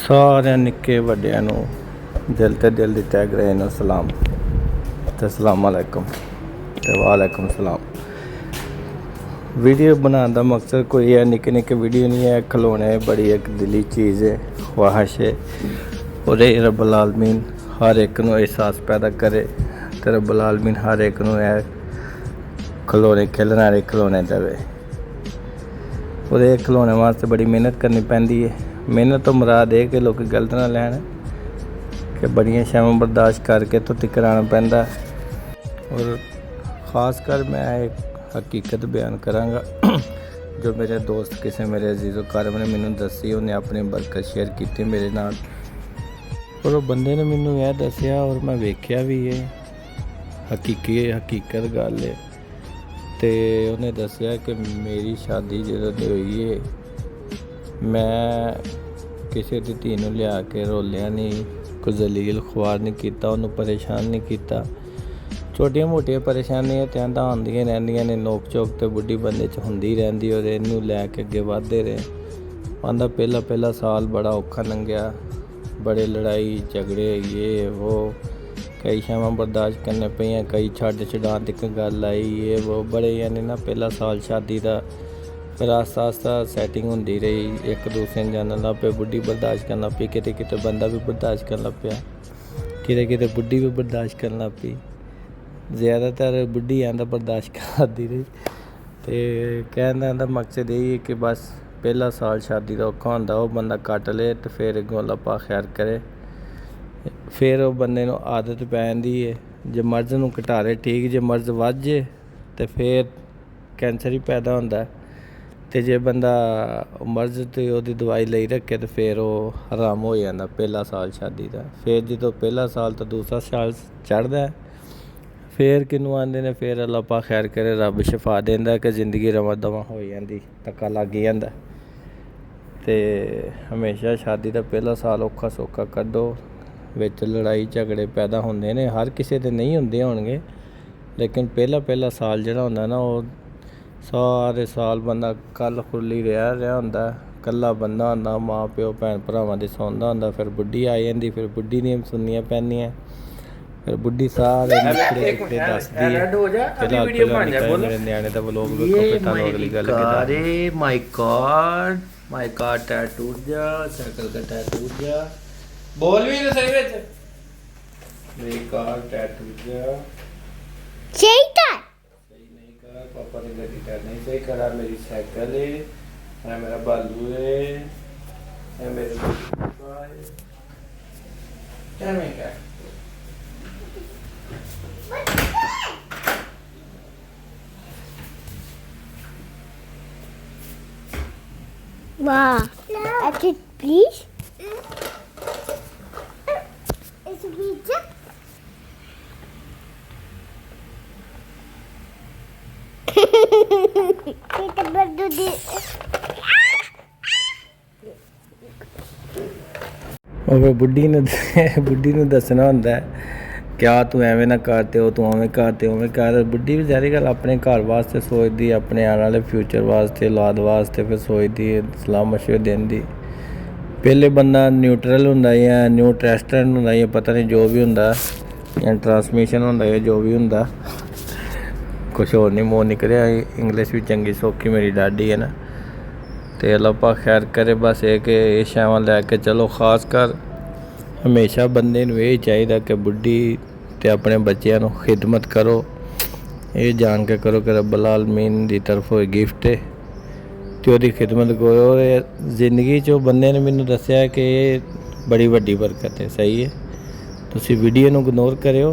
ਸਾਰਿਆਂ ਨਿੱਕੇ ਵੱਡਿਆਂ ਨੂੰ ਦਿਲ ਤੇ ਦਿਲ ਦੀ ਤਹਿ ਗਏ ਨੂੰ ਸਲਾਮ ਤੇ ਅਸਲਾਮ ਅਲੈਕੁਮ ਤੇ ਵਾਲੇਕੁਮ ਸਲਾਮ। वीडियो बनाने का मकसद कोई है निक्के निक्के वीडियो नहीं है, खिलौने बड़ी एक दिली चीज़ है, ख्वाहिश है। और रब्बुल आलमीन हर एक नू एहसास पैदा करे तो रब्बुल आलमीन हर एक नू खिलौने खेलने वाले खिलौने देवे। और खिलौने वास्ते बड़ी मेहनत करनी पैंदी है। मेहनत तो मुराद है कि लोग गलत ना लैन कि बड़ियां शावां बर्दाश्त करके तो तिकर आना पैंदा। और ख़ास कर मैं एक हकीकत बयान करांगा जो मेरे दोस्त किसी मेरे अजीज़ो कारम ने मैनू दसी, उन्हें अपनी बरकत शेयर की मेरे नाल। और वो बंदे ने मैनू यह दसिया और मैं वेख्या भी है, हकीकत गल है। तो उन्हें दसिया कि मेरी शादी जो हुई है, मैं किसी की धी नूं लिया के रोलिया नहीं, कोई जलील ख्वार नहीं किया, उन्होंने परेशान नहीं किया। छोटिया मोटिया परेशानियां तो आंदा आंदियां रहिंदियां ने, नोक चोक तो बुढ़ी बंदे च हुंदी रहिंदी। और इनू लैके अगे वधदे रहे। आंदा पहला साल बड़ा औखा लंघिया, बड़े लड़ाई झगड़े ये वो, कई शावां बर्दाश्त करने पईयां, कई छड्ड छडाण तक गल आई ये वो, बड़े यानी ना पहला साल शादी का। फिर आस्ता आस्ता सैटिंग होंदी रही, एक दूसरे ने जानन लग पे, बुढ़ी बर्दाश्त करन लग पई, किते किते बंदा भी बर्दाश्त करन लग पिया, किते किते बुढ़ी भी बर्दाश्त करन लग पई। ज़्यादातर बुढ़ी आंदा बर्दाश्त करती रही। तो कहने का मकसद यही है कि बस पहला साल शादी का औखा होंदा, वो बंदा कट ले तो फिर अगों अल्लाह पाक खैर करे। फिर वो बंदे नूं आदत पै जांदी है। जे मर्ज नूं घटारे ठीक, जे मर्ज वध जे तो फिर कैंसर ही पैदा होंदा है। तो जे बंदा मर्ज तो उसकी दवाई लई रखे तो फिर वो हराम हो जाता पहला साल शादी का। फिर जो पहला साल तो दूसरा साल चढ़ता है, फिर किनू आंदे ने, फिर अल्लाह पाक खैर करे, रब शफा देंदा कि जिंदगी रवा दवा हो जाती, धक्का लग जाता। तो हमेशा शादी का पहला साल औखा सौखा कड्डो, विच लड़ाई झगड़े पैदा होंदे ने, हर किसी दे नहीं होंदे होणगे, लेकिन पहला साल जिहड़ा हुंदा ना, वो सारे साल बंदा कल खुली रहा हुंदा, कल्ला बंदा हुंदा, माँ प्यो भैन भरावां दे सौंदा हुंदा। फिर बुढ़ी आ जांदी, फिर बुढ़ी दियां सुननियां पैंदियां, फिर बुढ़ी सारे निकले दसदी है। फिलहाल मेरे न्याणे दा व्लॉग वेखो, फिर तुहानूं अगली गल अरे माय गॉड टैटू जा, साइकिल का टैटू जा, बोल भी तो सही विच, मेरी कार टैटू जा सही कर, सही नहीं कर, पापा ने गड्डी कर नहीं सही करा, मेरी साइकिल है मेरा बालू है मेरे क्या मैं क्या वाह, अच्छा प्लीज इस बीच ये तो बर्दू दी और बुढ़ी नूं दसना हुंदा है क्या तू एवें ना कर, ते तू उवें कर, ते उवें कर। बुढ़ी भी सारी गल अपने घर वास्ते सोचदी, अपने आने वाले फ्यूचर वास्ते, औलाद वास्ते फिर सोचदी, सलाह मशवरे दिंदी। पहले बंदा न्यूट्रल हुंदा या न्यूट्रैस्टेंट हुंदा या पता नहीं जो भी हुंदा, या ट्रांसमिशन हुंदा या जो भी हुंदा, कुछ होर नहीं मूँह निकलिया। इंग्लिश भी चंगी सौखी मेरी डाडी है ना। तो अल्लाह पाक खैर करे। बस ये कि ये शावां लैके चलो। खास कर हमेशा बंदे नूं ये चाहिदा कि बुढ़ी ते अपने बच्चों नूं खिदमत करो, ये जान के करो कि रब्बुल आलमीन दी तरफों गिफ्ट है, तो उसकी खिदमत करो। जिंदगी चो बंदे ने मैनूं दस्सिया कि बड़ी वड्डी बरकत है। सही है, तुसीं वीडियो नूं इग्नोर करियो,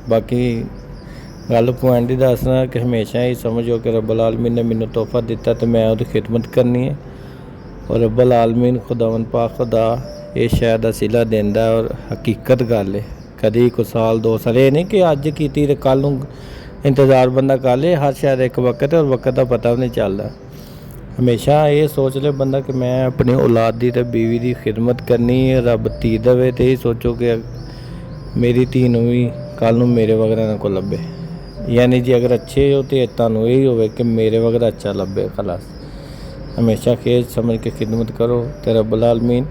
बाकी गल पॉइंट ही दसना कि हमेशा ही समझो कि रब्बुल आलमीन ने मैनूं तोहफा दिता तो मैं उसकी खिदमत करनी है। और रब्बुल आलमीन खुदावंद पाक खुदा ये शायद सिला देंदा। और हकीकत गल है, कभी को साल 2 साल ये नहीं कि अज की तो कल नूं इंतज़ार बंदा कर ले। हर शायद एक वक्त है और वक्त का पता भी नहीं चलता। हमेशा ये सोच ले बंदा कि मैं अपनी औलाद की तो बीवी की खिदमत करनी है। रब धी देवे तो यही सोचो कि मेरी धी नूं भी कल नूं मेरे वगैरह ना को लभे, यानी जी अगर अच्छे हो तो तुहानूं यही होवे कि मेरे वगैरह अच्छा लभे। खलास हमेशा खेज समझ के खिदमत करो तो रब्बुल आलमीन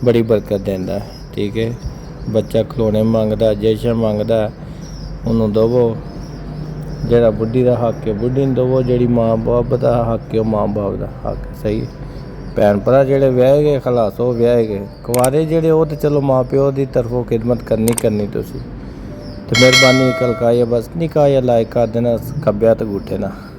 ਬੜੀ ਬਰਕਤ ਦਿੰਦਾ ਹੈ। ਠੀਕ ਹੈ, ਬੱਚਾ ਖਿਡੌਣੇ ਮੰਗਦਾ, ਜਸ਼ਨ ਮੰਗਦਾ, ਉਹਨੂੰ ਦੇਵੋ। ਜਿਹੜਾ ਬੁੱਢੀ ਦਾ ਹੱਕ ਹੈ ਬੁੱਢੀ ਨੂੰ ਦੇਵੋ, ਜਿਹੜੀ ਮਾਂ ਬਾਪ ਦਾ ਹੱਕ ਹੈ ਉਹ ਮਾਂ ਬਾਪ ਦਾ ਹੱਕ ਹੈ। ਸਹੀ ਹੈ। ਭੈਣ ਭਰਾ ਜਿਹੜੇ ਵਿਆਹੇ ਗਏ ਖਲਾਸ ਉਹ ਵਿਆਹੇ ਗਏ, ਕੁਆਰੇ ਜਿਹੜੇ ਉਹ ਤਾਂ ਚਲੋ ਮਾਂ ਪਿਓ ਦੀ ਤਰਫੋਂ ਖਿਦਮਤ ਕਰਨੀ ਤੁਸੀਂ। ਤੇ ਮਿਹਰਬਾਨੀ ਕਲ ਕਾਇਆ ਬਸ ਨਿਕਾਇਆ ਲਾਇਕ ਕਰ ਦੇਣਾ ਖੱਬਿਆ ਤੇ ਅੰਗੂਠੇ ਨਾਲ।